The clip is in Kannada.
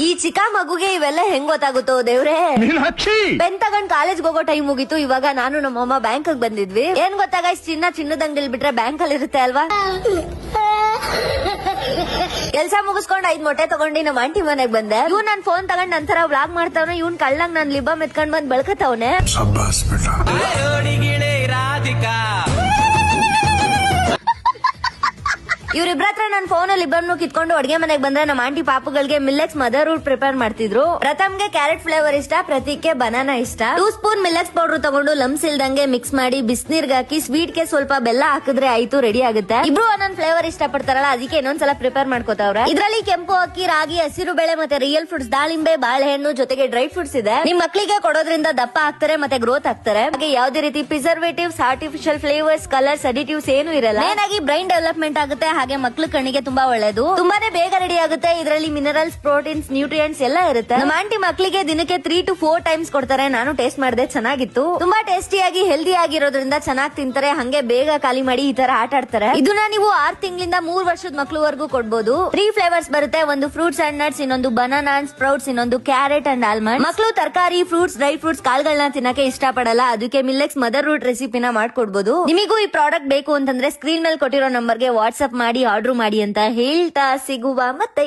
ಈ ಚಿಕ್ಕ ಮಗುಗೆ ಇವೆಲ್ಲ ಹೆಂಗ್ ಗೊತ್ತಾಗುತ್ತೋ ದೇವ್ರೆ. ಪೆನ್ ತಗೊಂಡ್ ಕಾಲೇಜ್ ಹೋಗೋ ಟೈಮ್ ಮುಗೀತು. ಇವಾಗ ನಾನು ನಮ್ಮಮ್ಮ ಬ್ಯಾಂಕ್ ಬಂದಿದ್ವಿ. ಏನ್ ಗೊತ್ತಾಗ ಚಿನ್ನದ ಅಂಗಡಿಲಿ ಬಿಟ್ರೆ ಬ್ಯಾಂಕ್ ಅಲ್ಲಿ ಇರುತ್ತೆ ಅಲ್ವಾ. ಕೆಲ್ಸ ಮುಗಿಸ್ಕೊಂಡ್ 5 ಮೊಟ್ಟೆ ತಗೊಂಡಿ ನಮ್ಮ ಆಂಟಿ ಮನೆಗ್ ಬಂದೆ. ಇವ್ ನನ್ ಫೋನ್ ತಗೊಂಡ್ ನಂತರ ವ್ಲಾಗ್ ಮಾಡ್ತಾವನೆ. ಇವ್ನ್ ಕಳ್ಳಂಗ್ ನನ್ ಲಿಬಮ್ ಎತ್ಕೊಂಡ್ ಬಂದ್ ಬೆಳ್ಕತಾವನೆ. ಇವ್ರಿಬ್ರ ಹತ್ರ ನನ್ ಫೋನ್ ಅಲ್ಲಿ ಇಬ್ಬರನ್ನು ಕಿತ್ಕೊಂಡು ಅಡ್ಗೆ ಮನೆಗ್ ಬಂದ್ರೆ ನಮ್ಮ ಆಂಟಿ ಪಾಪುಗಳಿಗೆ ಮಿಲ್ಲೆಕ್ಸ್ ಮದರ್ ರೂಟ್ ಪ್ರಿಪೇರ್ ಮಾಡ್ತಿದ್ರು. ಪ್ರಥಮ್ಗೆ ಕ್ಯಾರೆಟ್ ಫ್ಲೇವರ್ ಇಷ್ಟ, ಪ್ರತೀಕ್ಗೆ ಬನಾನಾ ಇಷ್ಟ. 2 ಸ್ಪೂನ್ ಮಿಲ್ಲೆಕ್ಸ್ ಪೌಡರ್ ತಗೊಂಡು ಲಮ್ಸ್ ಇಲ್ದಂಗೆ ಮಿಕ್ಸ್ ಮಾಡಿ ಬಿಸಿನೀರ್ಗೆ ಹಾಕಿ ಸ್ವೀಟ್ಗೆ ಸ್ವಲ್ಪ ಬೆಲ್ಲ ಹಾಕಿದ್ರೆ ಆಯ್ತು, ರೆಡಿ ಆಗುತ್ತೆ. ಇಬ್ರು ಒಂದೊಂದ್ ಫ್ಲೇವರ್ ಇಷ್ಟ ಪಡ್ತಾರಲ್ಲ, ಅದಕ್ಕೆ ಇನ್ನೊಂದ್ಸಲ ಪ್ರಿಪೇರ್ ಮಾಡ್ಕೋತಾವ್ರೆ. ಇದ್ರಲ್ಲಿ ಕೆಂಪು ಅಕ್ಕಿ, ರಾಗಿ, ಹಸಿರು ಬೇಳೆ ಮತ್ತೆ ರಿಯಲ್ ಫ್ರೂಟ್ಸ್, ದಾಳಿಂಬೆ, ಬಾಳೆಹಣ್ಣು ಜೊತೆಗೆ ಡ್ರೈ ಫ್ರೂಟ್ಸ್ ಇದೆ. ನಿಮ್ ಮಕ್ಳಿಗೆ ಕೊಡೋದ್ರಿಂದ ದಪ್ಪ ಆಗ್ತಾರೆ ಮತ್ತೆ ಗ್ರೋತ್ ಆಗ್ತಾರೆ. ಹಾಗೆ ಯಾವ್ದೇ ರೀತಿ preservatives, artificial flavours, colours, additives ಏನು ಇರಲ್ಲ. ಮೇನ್ ಆಗಿ ಬ್ರೈನ್ ಡೆವಲಪ್ಮೆಂಟ್ ಆಗುತ್ತೆ. ಹಾಗೆ ಮಕ್ಳ ಕಣ್ಣಿಗೆ ತುಂಬಾ ಒಳ್ಳೇದು. ತುಂಬಾನೇ ಬೇಗ ರೆಡಿ ಆಗುತ್ತೆ. ಇದರಲ್ಲಿ ಮಿನರಲ್ಸ್, ಪ್ರೋಟೀನ್ಸ್, ನ್ಯೂಟ್ರಿಯೆಂಟ್ಸ್ ಎಲ್ಲ ಇರುತ್ತೆ. ನಮ್ಮ ಆಂಟಿ ಮಕ್ಳಿಗೆ ದಿನಕ್ಕೆ 3 to 4 ಟೈಮ್ಸ್ ಕೊಡ್ತಾರೆ. ನಾನು ಟೇಸ್ಟ್ ಮಾಡಿದೆ, ಚೆನ್ನಾಗಿತ್ತು. ತುಂಬಾ ಟೇಸ್ಟಿಯಾಗಿ ಹೆಲ್ದಿ ಆಗಿರೋದ್ರಿಂದ ಚೆನ್ನಾಗಿ ತಿಂತಾರೆ. ಹಂಗೆ ಬೇಗ ಖಾಲಿ ಮಾಡಿ ಈ ತರ ಆಟ ಆಡ್ತಾರೆ. ಇದನ್ನ ನೀವು 6 ತಿಂಗಳಿಂದ 3 ವರ್ಷದ ಮಕ್ಳುವರೆಗೂ ಕೊಡ್ಬೋದು. 3 ಫ್ಲೇವರ್ಸ್ ಬರುತ್ತೆ. ಒಂದು ಫ್ರೂಟ್ಸ್ ಅಂಡ್ ನಟ್ಸ್, ಇನ್ನೊಂದು ಬನಾನಾ ಅಂಡ್ ಸ್ಪ್ರೌಟ್ಸ್, ಇನ್ನೊಂದು ಕ್ಯಾರೆಟ್ ಅಂಡ್ ಆಲ್ಮಂಡ್. ಮಕ್ಳು ತರಕಾರಿ, ಫ್ರೂಟ್ಸ್, ಡ್ರೈ ಫ್ರೂಟ್ಸ್, ಕಾಳುಗಳನ್ನ ತಿನ್ನಕ್ಕೆ ಇಷ್ಟ ಪಡಲ್ಲ. ಅದಕ್ಕೆ ಮಿಲ್ಲೆಕ್ಸ್ ಮದರ್ ರೂಟ್ ರೆಸಿಪಿನ ಮಾಡ್ಕೊಡ್ಬೋದು. ನಿಮಗೂ ಈ ಪ್ರಾಡಕ್ಟ್ ಬೇಕು ಅಂತಂದ್ರೆ ಸ್ಕ್ರೀನ್ ಮೇಲೆ ಕೊಟ್ಟಿರೋ ನಂಬರ್ಗೆ ವಾಟ್ಸ್ಆಪ್ ಮಾಡಿ ಆರ್ಡರ್ ಮಾಡಿ ಅಂತ ಹೇಳ್ತಾ ಸಿಗುವ ಮತ್ತೆ.